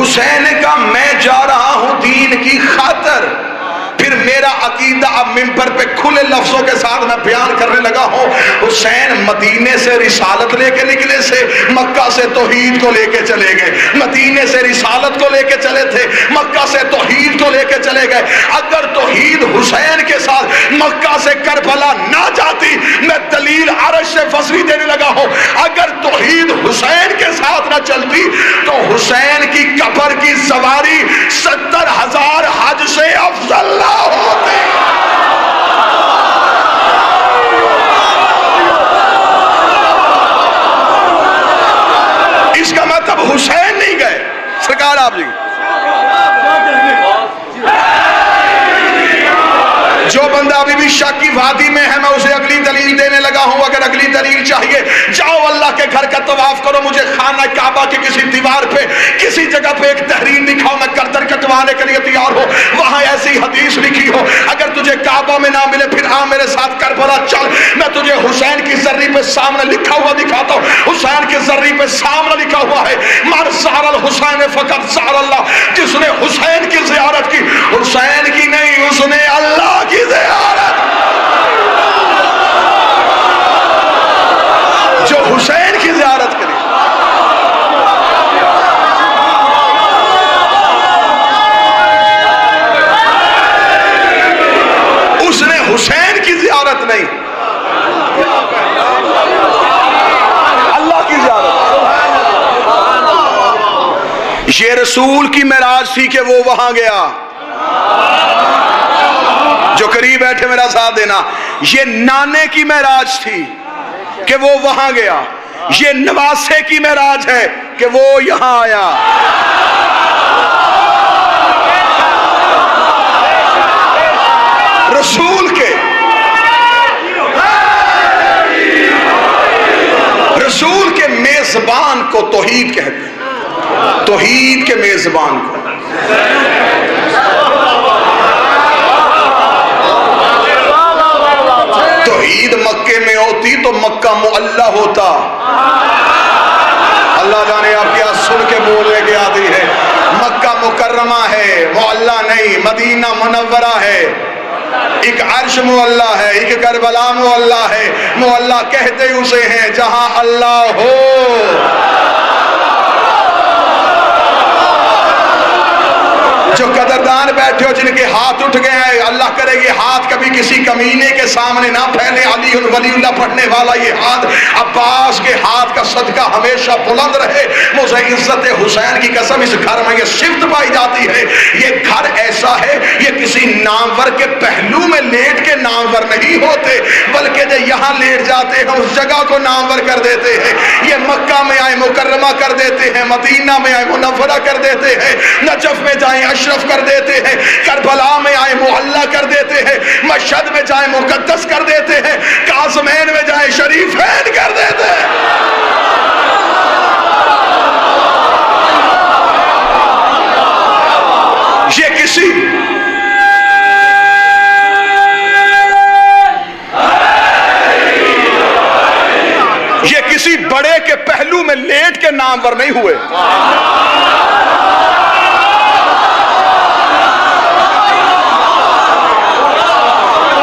हुसैन का मैं जा रहा हूं दीन की खातर। फिर मेरा अकीदा अब मिंबर पे खुले लफ्जों के साथ मैं बयान करने लगा हूं। हुसैन मदीने से रिसालत लेके निकले से, मक्का से तौहीद को लेके चले गए। मदीने से रिसालत को लेके चले थे, मक्का से तौहीद को लेके चले गए। अगर तौहीद हुसैन के साथ मक्का से करबला ना जाती, मैं दलील अरश से फसरी देने लगा हूं। अगर तौहीद हुसैन के साथ ना चलती तो हुसैन की कब्र की सवारी 70,000 हज से अफजल ना होती। इसका मतलब हुसैन नहीं गए। सरकार आप जी, जो बंदा अभी भी शक की वादी में है, मैं उसे अगली दलील देने लगा हूं। अगर अगली दलील चाहिए, जाओ अल्लाह के घर का तवाफ करो, मुझे खाना काबा की किसी दीवार पे किसी जगह पे एक तहरीर दिखाओ, मैं गर्दन कटवाने के लिए तैयार हूं। वहां ऐसी हदीस लिखी हो, अगर तुझे काबा में ना मिले फिर आ मेरे साथ करबला चल, मैं तुझे हुसैन की जर्री पे सामने लिखा हुआ दिखाता हूं। हुसैन की जर्री पे सामने लिखा हुआ है, मन ज़ारल हुसैन फ़क़द ज़ारल्लाह। जिसने हुसैन की ज़ियारत की, हुसैन की नहीं, उसने अल्लाह की ज़ियारत। जो हुसैन की ज़ियारत करे, उसने हुसैन की ज़ियारत नहीं, अल्लाह की ज़ियारत। ये रसूल की मेराज थी कि वो वहां गया। जो करीब बैठे मेरा साथ देना, ये नाने की मेराज थी कि वो वहां गया। ये नवासे की मेराज है कि वो यहां आया। रसूल के मेजबान को तौहीद कहते हैं, तौहीद के मेजबान को। तौहीद मक्के में होती तो मक्का मुअल्ला होता। अल्लाह जाने आपकी आज सुन के बोलने की आती है। मक्का मुकर्रमा है, मुअल्ला नहीं। मदीना मुनव्वरा है, एक अर्श मुअल्ला है, एक करबला मुअल्ला है। मुअल्ला कहते उसे हैं जहां अल्लाह हो। जो कदरदान बैठे हो, जिनके हाथ उठ गए हैं, अल्लाह करेगी हाथ कभी किसी कमीने के सामने ना फैले। अली वलीउल्लाह पढ़ने वाला ये हाथ, अब्बास के हाथ का सदका हमेशा बुलंद रहे। मुझे इज्जत हुसैन की कसम, इस घर में ये सिफ्त पाई जाती है। ये घर ऐसा है, ये किसी नामवर के पहलू में लेट के नामवर नहीं होते, बल्कि जो यहाँ लेट जाते हैं उस जगह को नामवर कर देते हैं। ये मक्का में आए मुकर्रमा कर देते हैं, मदीना में आए मुनव्वरा कर देते हैं, नजफ में जाए अशरफ कर देते हैं, करबला में आए मुअल्ला कर देते हैं, मशहद में जाए मुकद्दस कर देते हैं, काज़मैन में जाए शरीफैन कर देते हैं। ये किसी बड़े के पहलू में लेट के नामवर नहीं हुए।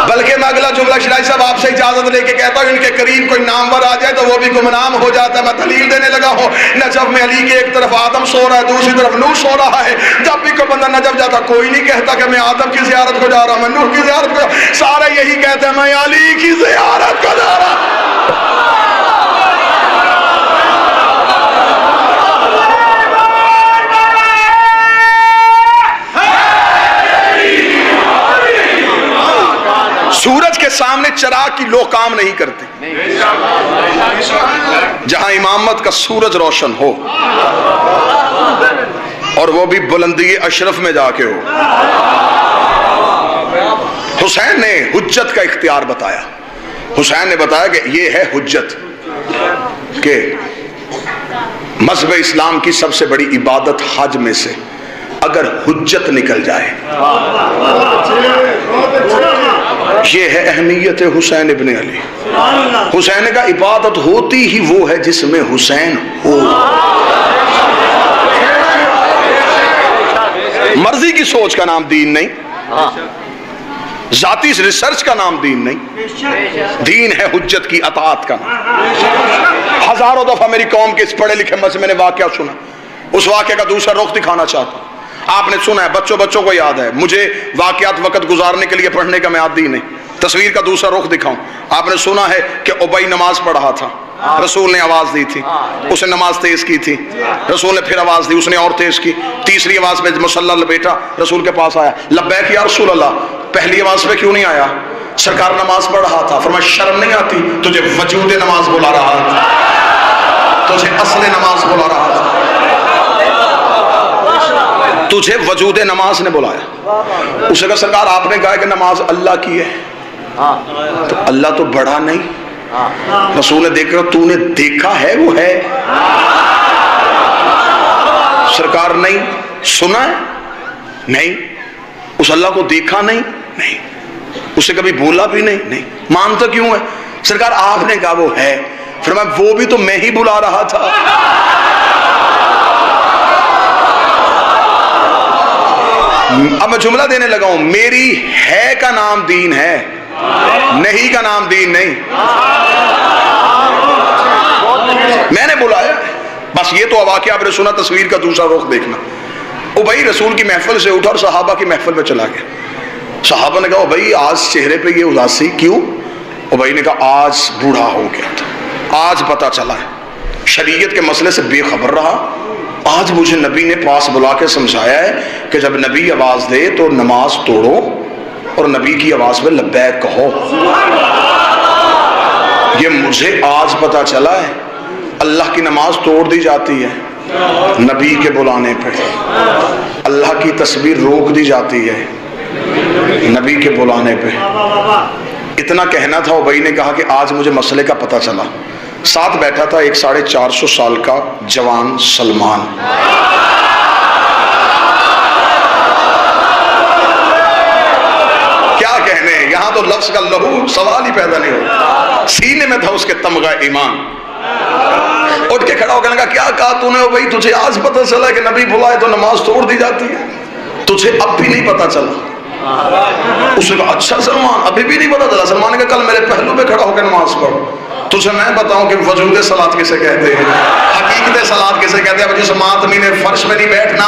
बल्कि मैं अगला जुमला शिराई साहब आपसे इजाजत लेके कहता हूँ, इनके करीब कोई नामवर आ जाए तो वो भी गुमनाम हो जाता है। मैं दलील देने लगा हूँ। नजफ में अली के एक तरफ आदम सो रहा है, दूसरी तरफ नूह सो रहा है। जब भी कोई बंदा नजफ जाता, कोई नहीं कहता कि मैं आदम की ज़ियारत को जा रहा हूं, मैं नूह की ज़ियारत को, सारे यही कहते हैं मैं अली की ज़ियारत को जा रहा हूं। सूरज के सामने चिराग की लो काम नहीं करती। जहां इमामत का सूरज रोशन हो, और वो भी बुलंदी अशरफ में जाके हो। हुसैन ने हुज्जत का इख्तियार बताया। हुसैन ने बताया कि ये है हुज्जत के मज़हब इस्लाम की सबसे बड़ी इबादत हज में से अगर हुज्जत निकल जाए, ये है अहमियत हुसैन इब्ने अली। हुसैन का इबादत होती ही वो है जिसमें हुसैन हो। मर्जी की सोच का नाम दीन नहीं, जाती रिसर्च का नाम दीन नहीं, दीन है हुज्जत की अतात का नाम। हजारों दफा मेरी कौम के इस पढ़े लिखे में से मैंने वाकया सुना, उस वाकये का दूसरा रुख दिखाना चाहता हूं। आपने सुना है, बच्चों को याद है, मुझे वाकयात वक्त गुजारने के लिए पढ़ने का मैं आदी नहीं। तस्वीर का दूसरा रुख दिखाऊं, आपने सुना है कि उबई नमाज पढ़ रहा था, रसूल ने आवाज दी थी, उसने नमाज तेज की थी, रसूल ने फिर आवाज दी, उसने और तेज की, तीसरी आवाज में मुसल्ला लपेटा, रसूल के पास आया, लब्बैक या रसूल अल्लाह। पहली आवाज पे क्यों नहीं आया? सरकार नमाज पढ़ रहा था। फरमाया शर्म नहीं आती? तुझे वजूद नमाज बुला रहा था, तुझे असले नमाज बुला रहा था, तुझे वजूद नमाज ने बुलाया। उसे कहा सरकार आपने कहा कि नमाज अल्लाह की है, तो अल्लाह तो बड़ा नहीं? रसूल ने देखा, तूने देखा है वो है? सरकार नहीं। सुना है? नहीं। उस अल्लाह को देखा नहीं? नहीं। उसे कभी बोला भी नहीं? नहीं। मानता क्यों है? सरकार आपने कहा वो है। फिर मैं वो भी तो मैं ही बुला रहा था। अब मैं जुमला देने लगा हूं, मेरी है का नाम दीन है, नहीं का नाम दीन नहीं। मैंने बुलाया, बस ये तो वाकया आपने सुना। तस्वीर का दूसरा रुख देखना, ओ भाई रसूल की महफिल से उठा और सहाबा की महफिल में चला गया। सहाबा ने कहा भाई आज चेहरे पे ये उदासी क्यों? ओ भाई ने कहा आज बूढ़ा हो गया था, आज पता चला है, शरीयत के मसले से बेखबर रहा। आज मुझे नबी ने पास बुला के समझाया है कि जब नबी आवाज दे तो नमाज तोड़ो और नबी की आवाज में लब्बैक कहो। ये मुझे आज पता चला है। अल्लाह की नमाज तोड़ दी जाती है नबी के बुलाने पे, अल्लाह की तस्बीह रोक दी जाती है नबी के बुलाने पे। इतना कहना था, भाई ने कहा कि आज मुझे मसले का पता चला। साथ बैठा था एक 450 साल का जवान सलमान। क्या कहने, यहां तो लफ्ज का लहू सवाल ही पैदा नहीं होता। सीने में था उसके तमगा ईमान। उठ के खड़ा होकर लगा, क्या कहा तूने? भाई तुझे आज पता चला कि नबी बुलाए तो नमाज तोड़ दी जाती है, तुझे अब भी नहीं पता चला? उसने कहा अच्छा सलमान अभी भी नहीं पता चला? सलमान ने कहा कल मेरे पहलू पे खड़ा होकर नमाज पढ़ो, तुझे मैं बताऊं कि वजूद सलात किसे कहते हैं, हकीकत सलात किसे कहते हैं। जिस मातमी ने फर्श में नहीं बैठना,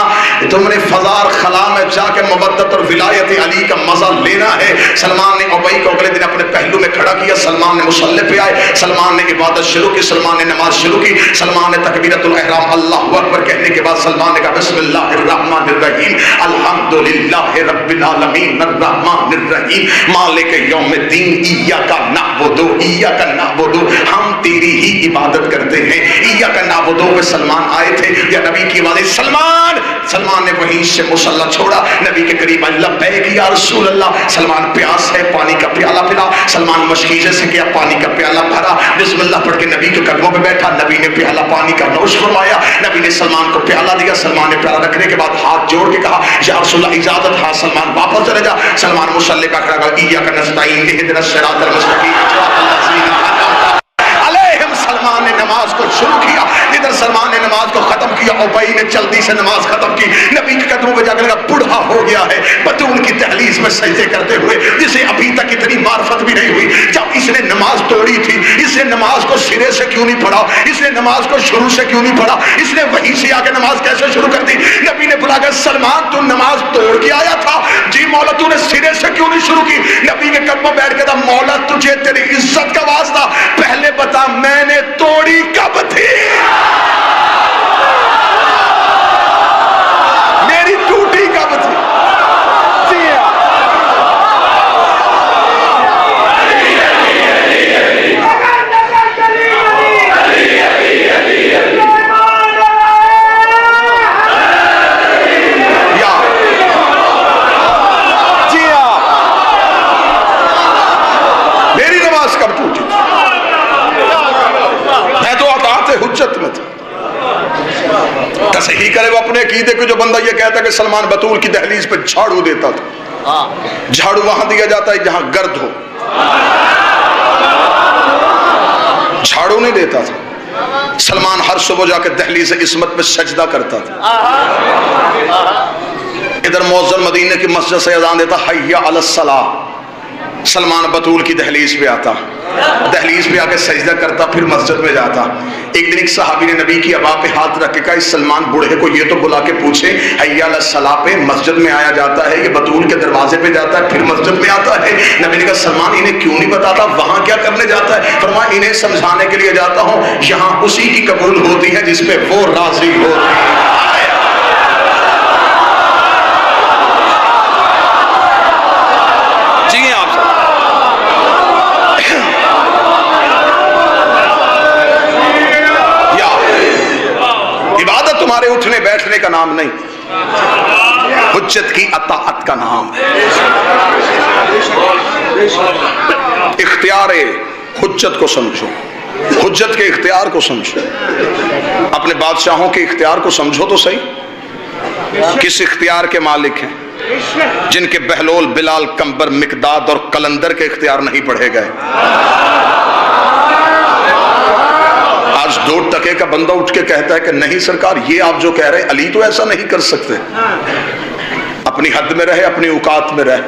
तुमने फजार खला में जाके मुबद्दत और विलायत अली का मजा लेना है। सलमान ने उबई को अगले दिन अपने पहलू में खड़ा किया, सलमान ने मुसल्ले पे आए, सलमान ने इबादत शुरू की, सलमान ने नमाज शुरू की, सलमान ने तकबीरतुल इहराम अल्लाहु अकबर कहने के बाद सलमान ने कहा बिस्मिल्लाहिर रहमानिर रहीम अल्हम्दुलिल्लाहि रब्बिल आलमीन अर्रहमानिर रहीम मालिक यौमिद्दीन इय्याका नअबुदु इय्याका नअबुदु, हम तेरी ही इबादत करते हैं। इय्याका नअबुदु पे सलमान आए थे या नबी की आवाज़ सलमान, सलमान ने वहीं से मुसल्ला छोड़ा, नबी के करीब लब्बैक या रसूल अल्लाह। सलमान प्यास है, पानी का प्याला पिला। सलमान मशकीजे से किया, पानी का प्याला भरा, बिस्मिल्लाह पढ़ के नबी के कदमों पे बैठा, नबी ने प्याला पानी का नोश फरमाया, नबी ने सलमान को प्याला दिया। सलमान ने प्याला रखने के बाद हाथ जोड़ के कहा या रसूल अल्लाह इजाजत। हाँ सलमान वापस चले जा। सलमान मुसल्ले पे खड़ा कहा इय्याका नस्तईन इहदिना सिरातल मुस्तकीम सलमान ने नमाज को शुरू किया। इधर सलमान ने नमाज को खत्म किया, उबई ने जल्दी से नमाज खत्म की। नबी के कदमों में जाकर लगा बूढ़ा हो गया है, बतूल की दहलीज में सजदे करते हुए, जिसे अभी तक इतनी मार्फत भी नहीं हुई। जब इसने नमाज तोड़ी थी, इसने नमाज को सिरे से क्यों नहीं पढ़ा? इसने नमाज को शुरू से क्यों नहीं पढ़ा? इसने वहीं से आके नमाज कैसे शुरू कर दी? नबी ने बुलाकर सलमान तू नमाज तोड़ के आया था? जी मौला तूने सिरे से क्यों नहीं शुरू की? नबी के कदमों बैठ के था, मौला तुझे तेरी इज्जत का वास्ता पहले बता मैंने तोड़ी कब थी? मेरी टूटी कब थी? मेरी नमाज कब टूटी? मैं तो अताअत हुज्जत में था। तसही करे वो अपने अकीदे को। जो बंदा ये कहता है कि सलमान बतूल की दहलीज पे झाड़ू देता था, झाड़ू वहां दिया जाता है जहां गर्द हो, झाड़ू नहीं देता था। सलमान हर सुबह जाकर दहलीज इस्मत पे सजदा करता था। इधर मौज़्ज़िन मदीने की मस्जिद से अज़ान देता, हय्या अलस्सलाह। सलमान बतूल की दहलीज पे आता, दहलीज पे आके सजदा करता, फिर मस्जिद में जाता। एक दिन एक सहाबी ने नबी की अबा पे हाथ रख के कहा, इस सलमान बूढ़े को ये तो बुला के पूछे, हय्या अलस्सलाह पे मस्जिद में आया जाता है, ये बतूल के दरवाजे पे जाता है, फिर मस्जिद में आता है। नबी ने कहा, सलमान इन्हें क्यों नहीं बताता, वहां क्या करने जाता है? फरमाया, इन्हें समझाने के लिए जाता हूँ, यहाँ उसी की कबूल होती है जिसपे वो राजी होती है। जी आप इबादत तुम्हारे उठने बैठने का नाम नहीं, हुज्जत की अताअत का नाम है। इख्तियार हुज्जत को समझो, हुज्जत के इख्तियार को समझो, अपने बादशाहों के इख्तियार को समझो तो सही। किस इख्तियार के मालिक हैं? जिनके बहलोल, बिलाल, कंबर, मिकदाद और कलंदर के इख्तियार नहीं पढ़े गए। आज 2 टके का बंदा उठ के कहता है कि नहीं सरकार, ये आप जो कह रहे हैं, अली तो ऐसा नहीं कर सकते। अपनी हद में रहे, अपनी औकात में रहे।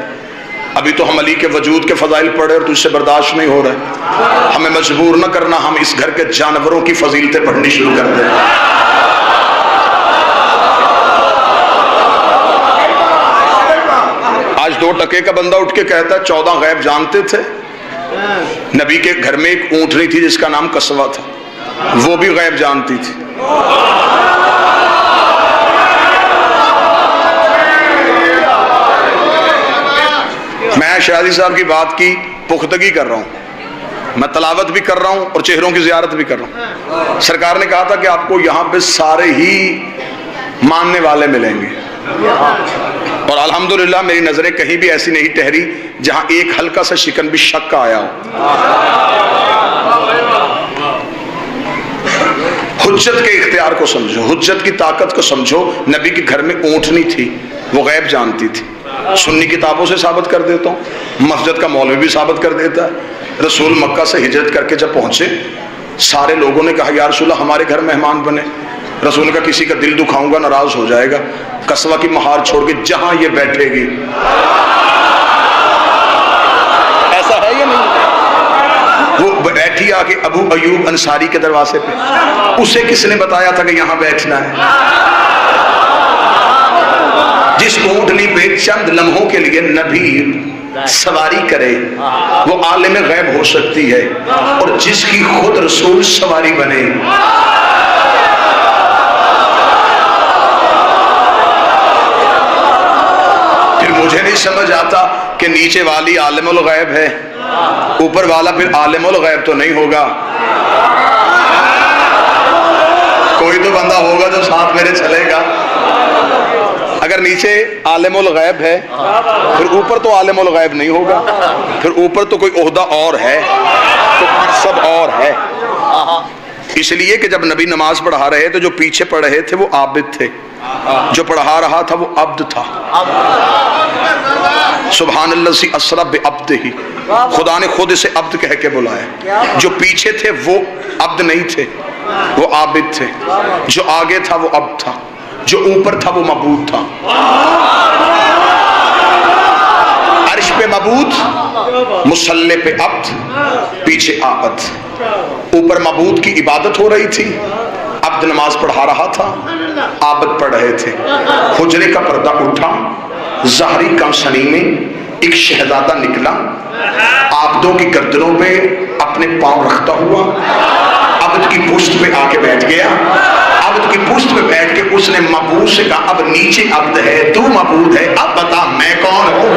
अभी तो हम अली के वजूद के फजाइल पढ़े और तुझसे बर्दाश्त नहीं हो रहे। हमें मजबूर न करना, हम इस घर के जानवरों की फजीलतें पढ़नी शुरू कर दें। आज 2 टके का बंदा उठ के कहता है 14 गैब जानते थे। नबी के घर में एक ऊंटनी थी जिसका नाम कसवा था, वो भी गैब जानती थी। मैं शादी साहब की बात की पुख्तगी कर रहा हूं, मैं तलावत भी कर रहा हूं और चेहरों की जियारत भी कर रहा हूं। सरकार ने कहा था कि आपको यहां पे सारे ही मानने वाले मिलेंगे, और अल्हम्दुलिल्लाह मेरी नजरें कहीं भी ऐसी नहीं ठहरी जहां एक हल्का सा शिकन भी शक का आया हो। हुज्जत के इख्तियार को समझो, हुज्जत की ताकत को समझो। नबी के घर में ऊंटनी थी, वो गैब जानती थी। सुन्नी किताबों से साबित कर देता हूँ, मस्जिद का मौलवी भी साबित कर देता है। रसूल मक्का से हिजरत करके जब पहुंचे, सारे लोगों ने कहा, या रसूल अल्लाह हमारे घर मेहमान बने। रसूल का किसी का दिल दुखाऊंगा, नाराज हो जाएगा। कसवा की महार छोड़ के जहां ये बैठेगी, ऐसा है या नहीं? वो बैठी आके अबू अयूब अंसारी के दरवाजे पे। उसे किसने बताया था कि यहां बैठना है? जिस ऊंटनी पे चंद लम्हों के लिए नबी सवारी करे, वो आलिम गैब हो सकती है, और जिसकी खुद रसूल सवारी बने। फिर मुझे नहीं समझ आता कि नीचे वाली आलिमुल गैब है, ऊपर वाला फिर आलिमुल गैब तो नहीं होगा। कोई तो बंदा होगा जो साथ मेरे चलेगा। अगर नीचे आलिमुल गैब है, फिर ऊपर तो आलिमुल गैब नहीं होगा। फिर ऊपर तो कोई ओहदा और है, तो सब और है। इसलिए कि जब नबी नमाज पढ़ा रहे थे, जो पीछे पढ़ रहे थे वो आबिद थे, जो पढ़ा रहा था वो अब्द था। सुब्हानल्लाज़ी अस्रा बिअब्दिही, खुदा ने खुद इसे अब्द कह के बुलाया। जो पीछे थे वो अब्द नहीं थे, वो आबिद थे। जो आगे था वो अब्द था, जो ऊपर था वो मबूद था। अर्श पे मबूद, मुसल्ले पे अब्द, पीछे आबद। ऊपर मबूद की इबादत हो रही थी, अब्द नमाज पढ़ा रहा था, आबद पढ़ रहे थे। हुजरे का पर्दा उठा, ज़हरी कमसनी में एक शहजादा निकला, आबदों की गर्दनों पे अपने पांव रखता हुआ अब्द की पुश्त पे आके बैठ गया। अब्द की पुश्त पे बैठ के उसने मबूद से कहा, अब नीचे अब्द है, तू मबूद है, अब बता मैं कौन हूँ।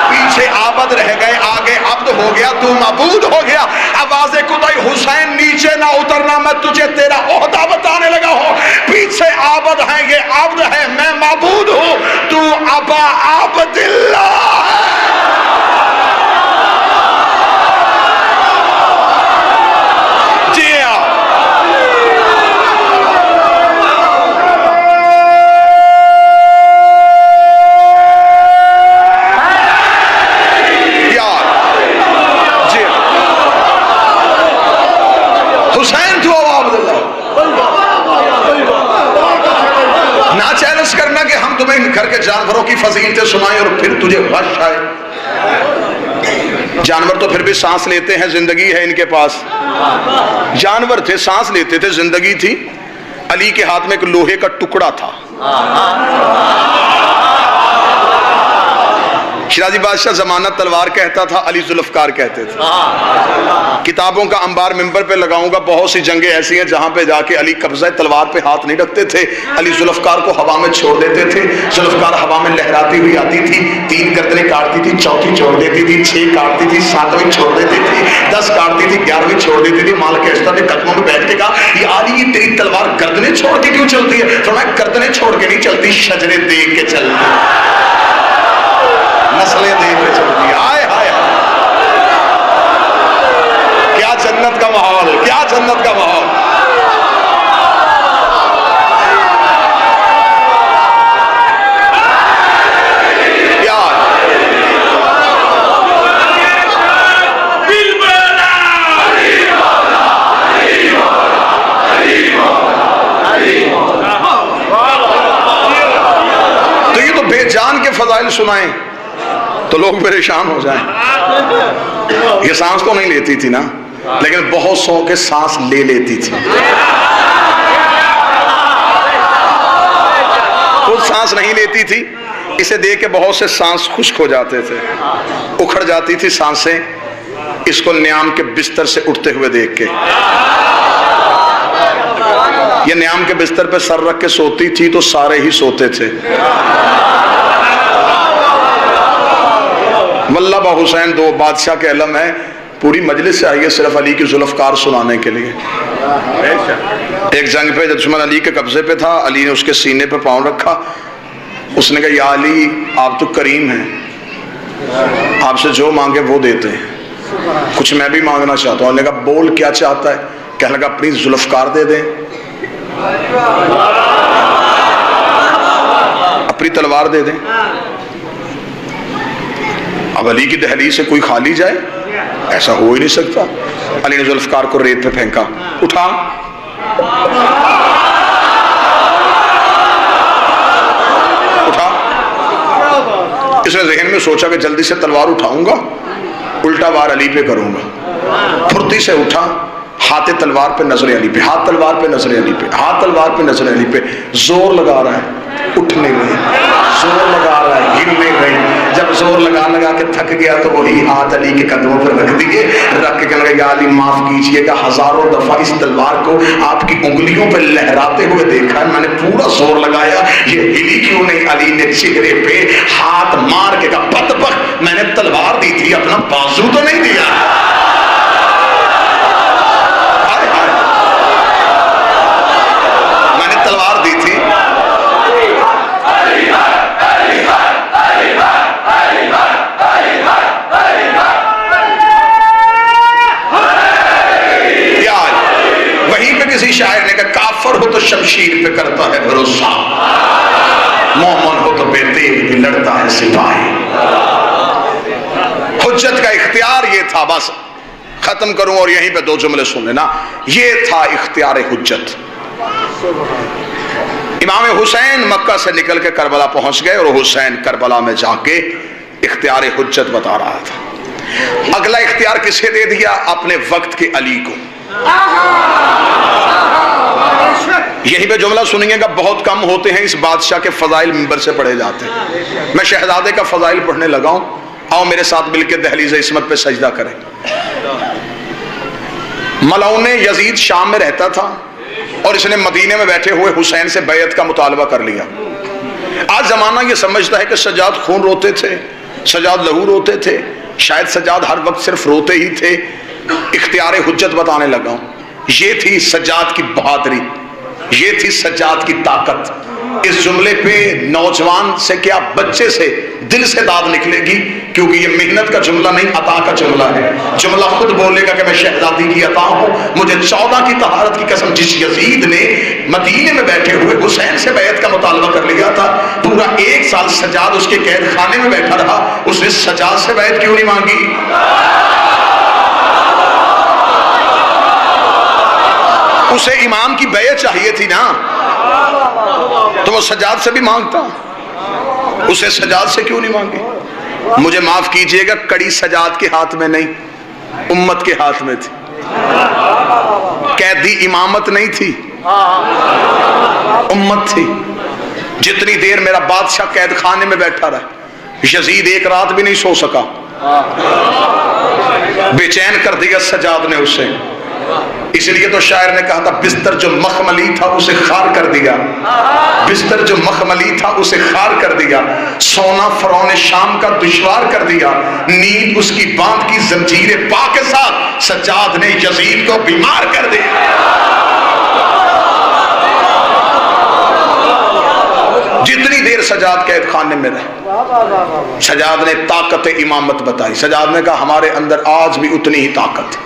पीछे आबद रह गए, आगे अब्द हो गया, तू मबूद हो गया। आवाज़े कुदाई, हुसैन नीचे ना उतरना, मैं तुझे तेरा ओहदा बताने लगा हूँ। पीछे आबद है, ये अब्द है, मैं मबूद हूँ, तू अबा अब्दिल्ला। घर के जानवरों की फजीलतें सुनाई और फिर तुझे गश आए। जानवर तो फिर भी सांस लेते हैं, जिंदगी है इनके पास। जानवर थे, सांस लेते थे, जिंदगी थी। अली के हाथ में एक लोहे का टुकड़ा था। शिराजी बादशाह जमानत तलवार कहता था, अली जुल्फकार कहते थे। किताबों का अंबार मिंबर पे लगाऊंगा, बहुत सी जंगें ऐसी हैं जहां पे जाके अली कब्जा तलवार पे हाथ नहीं रखते थे। अली जुल्फकार को हवा में छोड़ देते थे। जुल्फकार हवा में लहराती हुई आती थी, 3 गर्दनें काटती थी, चौथी छोड़ देती थी, 6 काटती थी, 7वीं छोड़ देती थी, 10 काटती थी, 11वीं छोड़ देती थी। माल के अस्तर ने कदमों में बैठ के कहा, ये आली ये तेरी तलवार गर्दनें छोड़ के क्यों चलती है? तो मैं गर्दनें छोड़ के नहीं चलती, शजरे देख के चलती, नस्लें देख के चलती। आए हाय, क्या जन्नत का माहौल, क्या जन्नत का माहौल। तो ये तो बेजान के फजाइल सुनाएं तो लोग परेशान हो जाएं। ये सांस तो नहीं लेती थी ना, लेकिन बहुत सौ के सांस ले लेती थी। खुद सांस नहीं लेती थी, इसे देख के बहुत से सांस खुश्क हो जाते थे, उखड़ जाती थी सांसें इसको न्याम के बिस्तर से उठते हुए देख के। ये न्याम के बिस्तर पे सर रख के सोती थी तो सारे ही सोते थे। वल्लभा हुसैन दो बादशाह के अलम है, पूरी मजलिस से आई है सिर्फ अली की जुल्फकार सुनाने के लिए। एक जंग पे दुश्मन अली के कब्जे पे था, अली ने उसके सीने पे पांव रखा। उसने कहा, या अली आप तो करीम हैं, आपसे जो मांगे वो देते हैं, कुछ मैं भी मांगना चाहता हूँ। कहा, बोल क्या चाहता है? कहने लगा, अपनी जुल्फकार दे दें, अपनी तलवार दे दें। अब अली की दहलीज से कोई खाली जाए, ऐसा हो ही नहीं सकता। अली ने जुल्फकार को रेत पे फेंका, उठा, उठा। इसने ज़हन में सोचा कि जल्दी से तलवार उठाऊंगा, उल्टा वार अली पे करूंगा। फुर्ती से उठा, हाथ तलवार पे नजर अली पे, हाथ तलवार पे नजर अली पे, हाथ तलवार पे नजर अली पे। जोर लगा रहा है, उठने गई, जोर लगा रहा है, हिलने गई। जब जोर लगा के थक गया तो वही हाथ अली के कदमों पर रख दिए, रख के कहने लगा, या अली माफ कीजिएगा, हजारों दफा इस तलवार को आपकी उंगलियों पे लहराते हुए देखा है, मैंने पूरा जोर लगाया, ये हिली क्यों नहीं? अली ने चेहरे पे हाथ मार के कहा, बदबख्त, मैंने तलवार दी थी, अपना बाजू तो नहीं दिया। मैंने तलवार दी थी। किसी शायर ने कहा, काफर हो तो शमशीर पे करता है भरोसा, मोमन हो तो बेतेल भी लड़ता है सिपाही। हुज्जत का इख्तियार ये था। बस खत्म करूं और यहीं पे 2 जुमले सुन लेना। ये था इख्तियार हुज्जत। इमाम हुसैन मक्का से निकल के करबला पहुंच गए और हुसैन करबला में जाके इख्तियार हुज्जत बता रहा था। अगला इख्तियार किसे दे दिया? अपने वक्त के अली को। यही पे जुमला सुनिएगा, बहुत कम होते हैं इस बादशाह के फजाइल मिंबर से पढ़े जाते हैं। मैं शहजादे का फजाइल पढ़ने लगा हूं, आओ मेरे साथ मिलकर दहलीज इस्मत पे सजदा करें। मलऊन यजीद शाम में रहता था और इसने मदीने में बैठे हुए हुसैन से बैत का मुतालबा कर लिया। आज जमाना ये समझता है कि सज्जाद खून रोते थे, सज्जाद लहू रोते थे, शायद सज्जाद हर वक्त सिर्फ रोते ही थे। इख्तियार हुज्जत बताने लगा हूं। ये थी सज्जाद की बहादुरी, ये थी सज्जाद की ताकत। इस जुमले पे नौजवान से क्या बच्चे से दिल से दाद निकलेगी, क्योंकि ये मेहनत का जुमला नहीं, अता का जुमला है। जुमला खुद बोलेगा कि मैं शहजादी की अता हूं, मुझे 14 की तहारत की कसम। जिस यजीद ने मदीने में बैठे हुए हुसैन से बैत का मुतालबा कर लिया था, पूरा 1 साल सज्जाद उसके कैद खाने में बैठा रहा, उसने सज्जाद से बैत क्यों नहीं मांगी? उसे इमाम की बैत चाहिए थी ना, तो वो सज्जाद से भी मांगता। उसे सजाद से क्यों नहीं मांगी? मुझे माफ कीजिएगा, कड़ी सजाद के हाथ में नहीं, उम्मत के हाथ में थी। कैदी इमामत नहीं थी, उम्मत थी। जितनी देर मेरा बादशाह कैद खाने में बैठा रहा, यजीद एक रात भी नहीं सो सका, बेचैन कर दिया सजाद ने उसे। इसलिए तो शायर ने कहा था, बिस्तर जो मखमली था उसे खार कर दिया, बिस्तर जो मखमली था उसे खार कर दिया, सोना फरौन शाम का दुश्वार कर दिया, नींद उसकी बांध की जंजीरें पा के साथ सज्जाद ने यजीद को बीमार कर दिया। जितनी देर सजाद कैद खाने में रहे, सजाद ने ताकत इमामत बताई। सजाद ने कहा, हमारे अंदर आज भी उतनी ही ताकत है।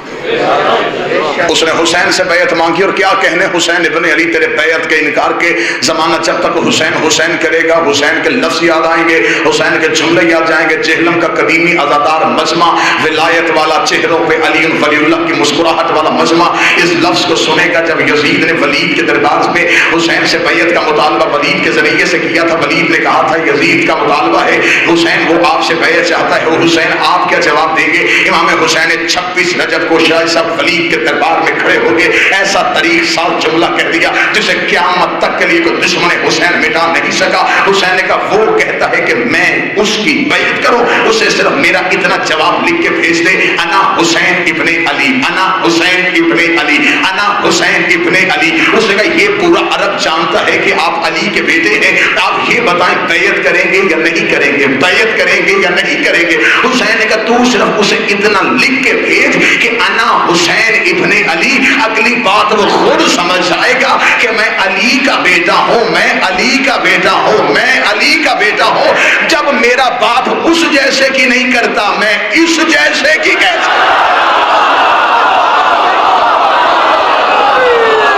उसने हुसैन से बैयत मांगी, और क्या कहने हुसैन इब्ने अली तेरे बैयत के इनकार के। जमाना जब तक हुसैन हुसैन करेगा, हुसैन के लफ्ज याद आएंगे, हुसैन के जुमले याद जाएंगे। जेहलम का कदीमी अज़ादार मजमा, विलायत वाला चेहरों पे अली वलीउल्लाह की मुस्कुराहट वाला मजमा, इस लफ्ज को सुनेगा जब यजीद ने वलीद के दरबार पे हुसैन से बैयत का मुतालबा वलीद के जरिए से किया था। वलीद ने कहा था, यजीद का मुतालबा है हुसैन, वो आपसे बैयत चाहता है, वो हुसैन आप क्या जवाब देंगे? इमाम हुसैन ने 26 रजब को सब वलीद के दरबार में खड़े हो गए, ऐसा तरीक साल जुमला कह दिया जिसे क़यामत तक के लिए कोई दुश्मन हुसैन मिटा नहीं सका। हुसैन ने कहा, वो कहता है कि मैं उसकी बैत करूं, उसे सिर्फ मेरा इतना जवाब लिख के भेज दे, अना हुसैन इब्ने अली, अना हुसैन इब्ने अली, अना हुसैन इब्ने अली। उसने कहा, ये पूरा अरब जानता है कि आप अली के बेटे हैं, आप ये बताएं बैत करेंगे या नहीं करेंगे, बैत करेंगे या नहीं करेंगे। हुसैन ने कहा, तू सिर्फ उसे इतना लिख के भेज कि अना हुसैन इब्ने अली, अगली बात वो खुद समझ जाएगा कि मैं अली का बेटा हूं, मैं अली का बेटा हूं, मैं अली का बेटा हूं। जब मेरा बाप उस जैसे की नहीं करता, मैं इस जैसे की कैसे?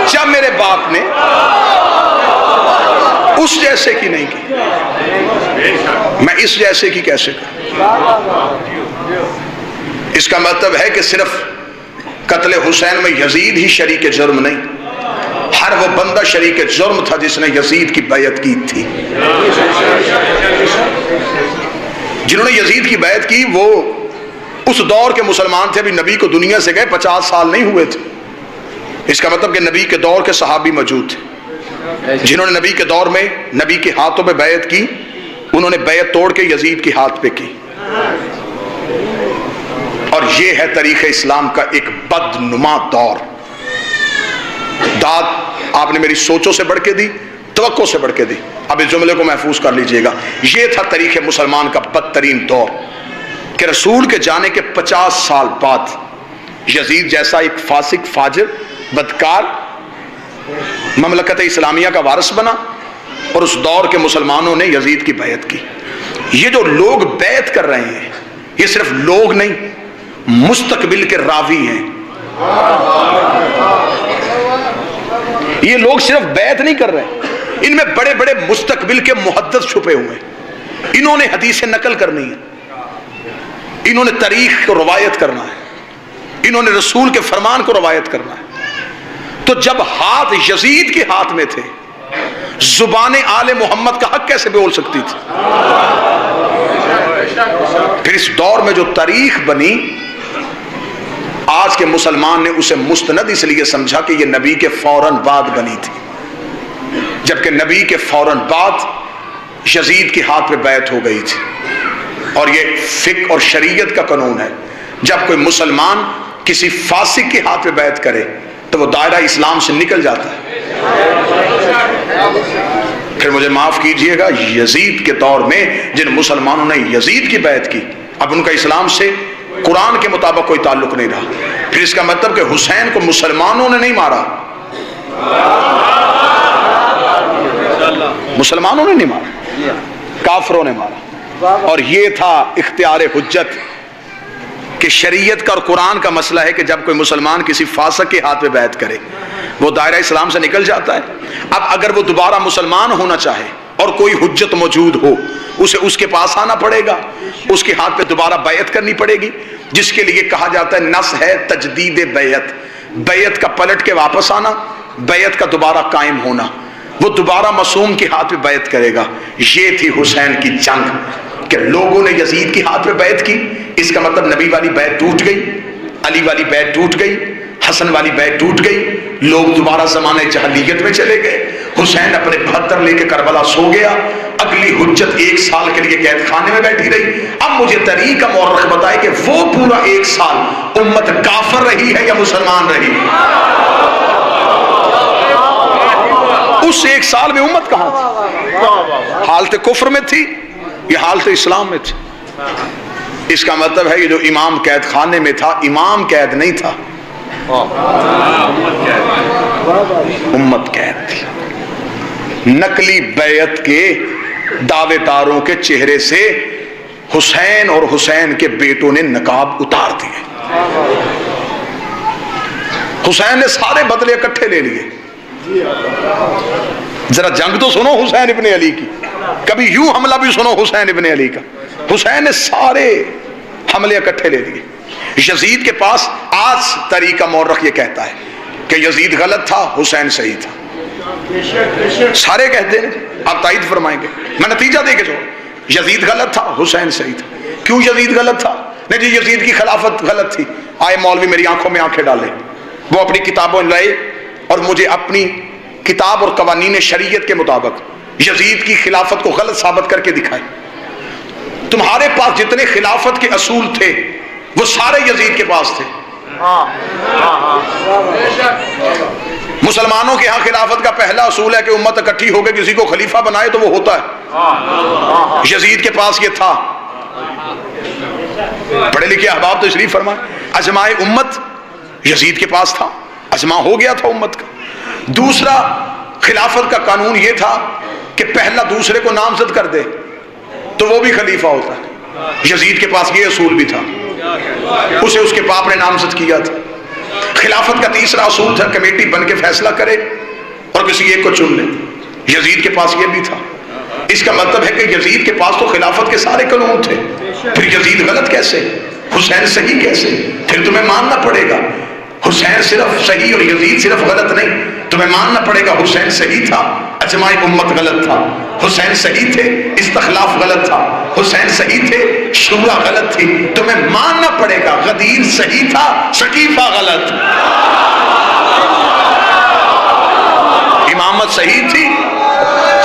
जब मेरे बाप ने उस जैसे की नहीं की, मैं इस जैसे की कैसे करूं? इसका मतलब है कि सिर्फ कत्ले हुसैन में यजीद ही शरीक जुर्म नहीं, हर वो बंदा शरीक जुर्म था जिसने यजीद की बैयत की थी। जिन्होंने यजीद की बैयत की वो उस दौर के मुसलमान थे, अभी नबी को दुनिया से गए 50 साल नहीं हुए थे। इसका मतलब कि नबी के दौर के सहाबी मौजूद थे जिन्होंने नबी के दौर में नबी के हाथों पे बैयत की, उन्होंने बैयत तोड़ के यजीद के हाथ पे की। और ये है तरीक़े इस्लाम का एक बदनुमा दौर। दाद आपने मेरी सोचों से बढ़ के दी, तवक्को से बढ़ के दी। अब इस जुमले को महफूज कर लीजिएगा, ये था तरीक़े मुसलमान का बदतरीन दौर कि रसूल के जाने के 50 साल बाद यजीद जैसा एक फासिक, फाजिर, बदकार ममलकत इस्लामिया का वारिस बना, और उस दौर के मुसलमानों ने यजीद की बैत की। ये जो लोग बैत कर रहे हैं, ये सिर्फ लोग नहीं, मुस्तकबिल के रावी हैं। ये लोग सिर्फ बैत नहीं कर रहे, इनमें बड़े बड़े मुस्तकबिल के मुहद्दिस छुपे हुए हैं। इन्होंने हदीसें नकल करनी है, इन्होंने तारीख को रवायत करना है, इन्होंने रसूल के फरमान को रवायत करना है। तो जब हाथ यजीद के हाथ में थे, जुबान आले मोहम्मद का हक कैसे बोल सकती थी? फिर इस दौर में जो तारीख बनी, आज के मुसलमान ने उसे मुस्तनद इसलिए समझा कि यह नबी के फौरन बाद बनी थी, जबकि नबी के फौरन बाद यजीद के हाथ पे बैत हो गई थी। और यह फिक और शरीयत का कानून है, जब कोई मुसलमान किसी फासिक के हाथ पे बैत करे तो वो दायरा इस्लाम से निकल जाता है। फिर मुझे माफ कीजिएगा, यजीद के दौर में जिन मुसलमानों ने यजीद की बैत की, अब उनका इस्लाम से कुरान के मुताबिक कोई ताल्लुक नहीं रहा। फिर इसका मतलब कि हुसैन को मुसलमानों ने नहीं मारा, मुसलमानों ने नहीं मारा, काफरों ने मारा। और ये था इख्तियार हुज्जत कि शरीयत का और कुरान का मसला है कि जब कोई मुसलमान किसी फासिक के हाथ पे बैत करे वो दायरा इस्लाम से निकल जाता है। अब अगर वो दोबारा मुसलमान होना चाहे और कोई हुज्जत मौजूद हो, उसे उसके पास आना पड़ेगा, उसके हाथ पे दोबारा बैत करनी पड़ेगी, जिसके लिए कहा जाता है नस है तजदीद बैत, बैत का पलट के वापस आना, बैत का दोबारा कायम होना। वो दोबारा मासूम के हाथ पे बैत करेगा। ये थी हुसैन की जंग कि लोगों ने यजीद के हाथ पे बैत की। इसका मतलब नबी वाली बैत टूट गई, अली वाली बैत टूट गई, हसन वाली बैत टूट गई। लोग दोबारा जमाने जहलियत में चले गए। हुसैन अपने 72 लेके करबला सो गया। अगली हुज्जत 1 साल के लिए कैद खाने में बैठी रही। अब मुझे तरीका मौरख बताए कि वो पूरा 1 साल उम्मत काफिर रही है या मुसलमान रही? उस 1 साल में उम्मत कहां थी? हालत कुफ्र में थी या हालत इस्लाम में थी? इसका मतलब है कि जो इमाम कैद खाने में था, इमाम कैद नहीं था, उम्मत कैद थी। नकली बैत के दावेदारों के चेहरे से हुसैन और हुसैन के बेटों ने नकाब उतार दिए। हुसैन ने सारे बदले इकट्ठे ले लिए। जरा जंग तो सुनो हुसैन इब्ने अली की, कभी यूं हमला भी सुनो हुसैन इब्ने अली का। हुसैन ने सारे हमले इकट्ठे ले लिए। यजीद के पास आज तरीका मौरख ये कहता है कि यजीद गलत था, हुसैन सही था। सारे कहते हैं, आप तायद फरमाएंगे, मैं नतीजा दे के छोड़। यजीद गलत था, हुसैन सही था। क्यों यजीद गलत था? नहीं जी, यजीद की खिलाफत गलत थी। आए मौलवी मेरी आंखों में आंखें डाले, वो अपनी किताबों लाए और मुझे अपनी किताब और कवानीन शरीयत के मुताबिक यजीद की खिलाफत को गलत साबित करके दिखाए। तुम्हारे पास जितने खिलाफत के असूल थे वो सारे यजीद के पास थे। मुसलमानों के यहाँ खिलाफत का पहला असूल है कि उम्मत इकट्ठी होकर किसी को खलीफा बनाए तो वो होता है। यजीद के पास ये था। पढ़े लिखे अहबाब तो शरीफ फरमाए, अजमाए उम्मत यजीद के पास था, अजमा हो गया था उम्मत का। दूसरा, खिलाफत का कानून यह था कि पहला दूसरे को नामजद कर दे तो वो भी खलीफा होता है। यजीद के पास ये असूल भी था, उसे उसके बाप ने नामजद किया था। खिलाफत का तीसरा असूल था कमेटी बन के फैसला करे और किसी एक को चुन ले। यजीद के पास ये भी था। इसका मतलब है कि यजीद के पास तो खिलाफत के सारे कानून थे। फिर यजीद गलत कैसे, हुसैन सही कैसे? फिर तुम्हें मानना पड़ेगा हुसैन सिर्फ सही और यजीद सिर्फ गलत नहीं। तुम्हें मानना पड़ेगा हुसैन सही था, अजमाई उम्मत गलत था। हुसैन सही थे, इस्तखलाफ गलत था। हुसैन सही थे, शूरा गलत थी। तुम्हें मानना पड़ेगा गदीर सही था, सकीफा गलत। इमामत सही थी,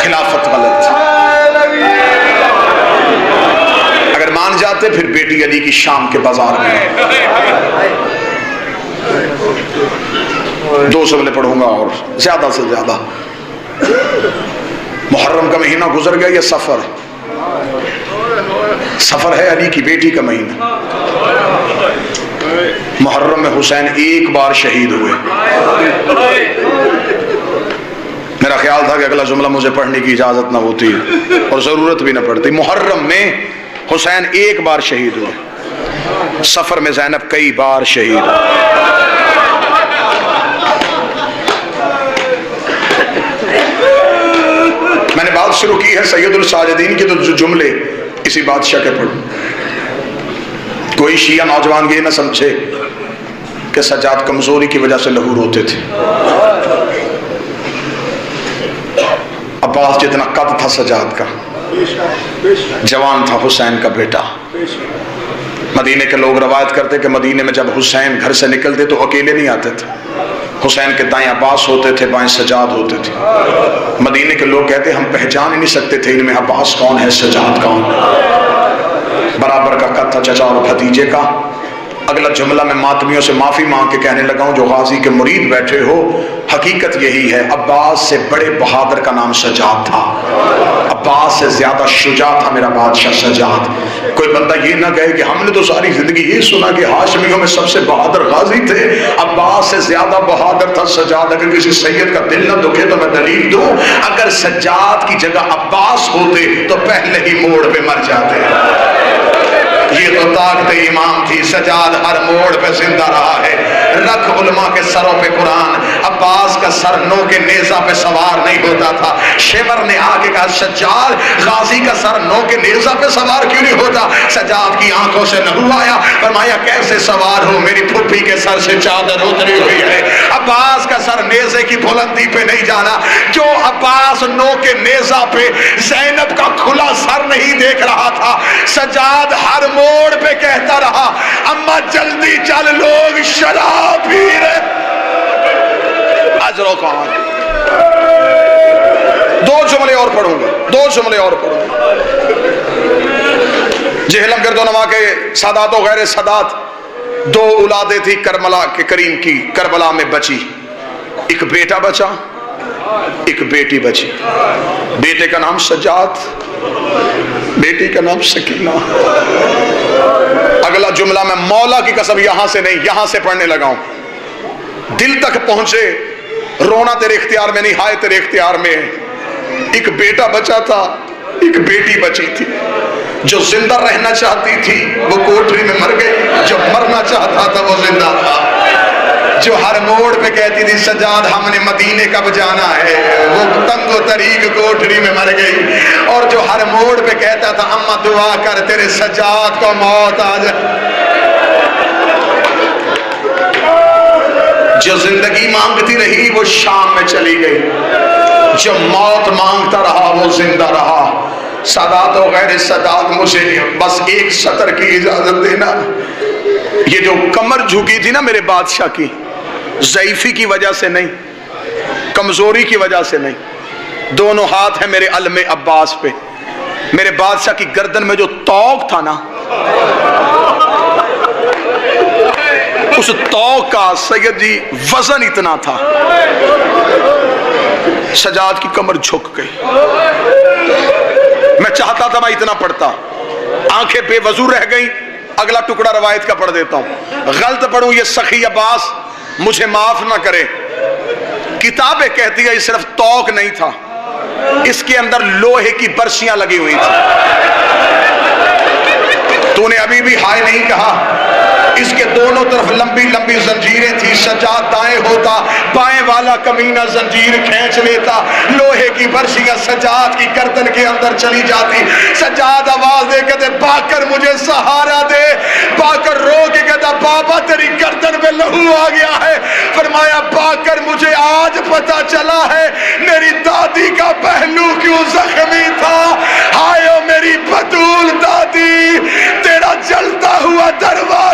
खिलाफत गलत थी। अगर मान जाते फिर बेटी अली की शाम के बाजार में 2 सबले पढ़ूंगा और ज्यादा से ज्यादा। मुहर्रम का महीना गुजर गया, ये सफर है अली की बेटी का महीना। मुहर्रम में हुसैन 1 बार शहीद हुए। मेरा ख्याल था कि अगला जुमला मुझे पढ़ने की इजाजत ना होती और जरूरत भी ना पड़ती। मुहर्रम में हुसैन 1 बार शहीद हुए। सफर में ज़ैनब कई बार शहीद हुए। मैंने बात शुरू की है सैयदुल साजिदीन के, तो जो जुमले इसी बादशाह के पढ़ो। कोई शिया नौजवान ये ना समझे कि सज्जाद कमजोरी की वजह से लहू रोते थे। अब्बास जितना कद था सज्जाद का, जवान था हुसैन का बेटा। मदीने के लोग रवायत करते कि मदीने में जब हुसैन घर से निकलते तो अकेले नहीं आते थे। हुसैन के दाएं अब्बास होते थे, बाएं सज्जाद होते थे। मदीने के लोग कहते हम पहचान ही नहीं सकते थे इनमें अब्बास कौन है, सज्जाद कौन। बराबर का कद था चचा और भतीजे का। अगला जुमला मैं मातमियों से माफी मांग के कहने लगा हूं जो गाजी के मुरीद बैठे हो, हकीकत यही है। अब्बास से बड़े बहादुर का नाम सज्जाद था। अब्बास से ज्यादा शुजा था मेरा बादशाह सज्जाद। कोई बंदा ये ना कहे कि हमने तो सारी जिंदगी ये सुना कि हाशमियों में सबसे बहादुर गाजी थे। अब्बास से ज्यादा बहादुर था सज्जाद। अगर किसी सैयद का दिल ना दुखे तो मैं दलील दूं, अगर सज्जाद की जगह अब्बास होते तो पहले ही मोड़ पे मर जाते। ये तो ताकत इमाम थी, सज्जाद हर मोड़ पे जिंदा रहा है। रख उलमा के सरों पे कुरान। अब्बास का सर नो के नेजा पे सवार नहीं होता था। शेमर ने आके कहा सज्जाद गाजी का सर नो के नेजा पे सवार क्यों नहीं होता? सज्जाद की आंखों से नहू आया। फरमाया कैसे सवार हो, मेरी फुफ्फी के सर से चादर उतरी हुई है। अब्बास का सर नेजे की बुलंदी पे नहीं जाना। जो अब्बास नो के नेजा पे ज़ैनब का खुला सर नहीं देख रहा था, सज्जाद हर मोड़ पे कहता रहा अम्मा जल्दी चल, लोग शराब पी रहे। अजरो कौन? दो जुमले और पढ़ूंगा, दो जुमले और पढ़ूंगा। जहलम गर्दोनवा के सादात व गैर सादात दो औलादें थी करबला के करीम की, करबला में बची। एक बेटा बचा, एक बेटी बची। बेटे का नाम सज्जाद, बेटी का नाम सकीना। अगला जुमला मैं मौला की कसम यहां से नहीं यहां से पढ़ने लगा हूं। दिल तक पहुंचे, रोना तेरे इख्तियार में नहीं, हाय तेरे इख्तियार में। एक बेटा बचा था, एक बेटी बची थी। जो जिंदा रहना चाहती थी वो कोठरी में मर गई, जो मरना चाहता था वो जिंदा था। जो हर मोड़ पे कहती थी सज्जाद हमने मदीने कब जाना है, वो तंगो तरीक कोठरी में मर गई। और जो हर मोड़ पे कहता था अम्मा दुआ कर तेरे सज्जाद को मौत आ जाए। जो जिंदगी मांगती रही वो शाम में चली गई, जो मौत मांगता रहा वो जिंदा रहा। सादात और गैर सादात, मुझे बस एक सतर की इजाजत देना। ये जो कमर झुकी थी ना मेरे बादशाह की, ज़ईफी की वजह से नहीं, कमजोरी की वजह से नहीं, दोनों हाथ हैं मेरे अलमे अब्बास पे। मेरे बादशाह की गर्दन में जो तौक था ना, उस तौक का सैयद जी वजन इतना था, सजाद की कमर झुक गई। मैं चाहता था मैं इतना पढ़ता, आंखें बेवजू रह गई। अगला टुकड़ा रवायत का पढ़ देता हूं, गलत पढ़ूं ये सखी अब्बास मुझे माफ ना करे। किताबें कहती है सिर्फ तौक नहीं था, इसके अंदर लोहे की बर्शियां लगी हुई थी। तूने अभी भी हाय नहीं कहा। इसके दोनों तरफ लंबी लंबी जंजीरें थी। सज्जाद दाएं होता, बाएं वाला कमीना जंजीर खींच लेता, लोहे की बर्शियां सज्जाद की गर्दन के अंदर चली जाती। सज्जाद आवाज दे कहते बाकर मुझे सहारा दे। बाकर रो के कहता बाबा तेरी गर्दन में लहू आ गया है। फरमाया बाकर मुझे आज पता चला है मेरी दादी का पहलू क्यों जख्मी था। हाय ओ मेरी बतूल दादी, तेरा जलता हुआ दरवाजा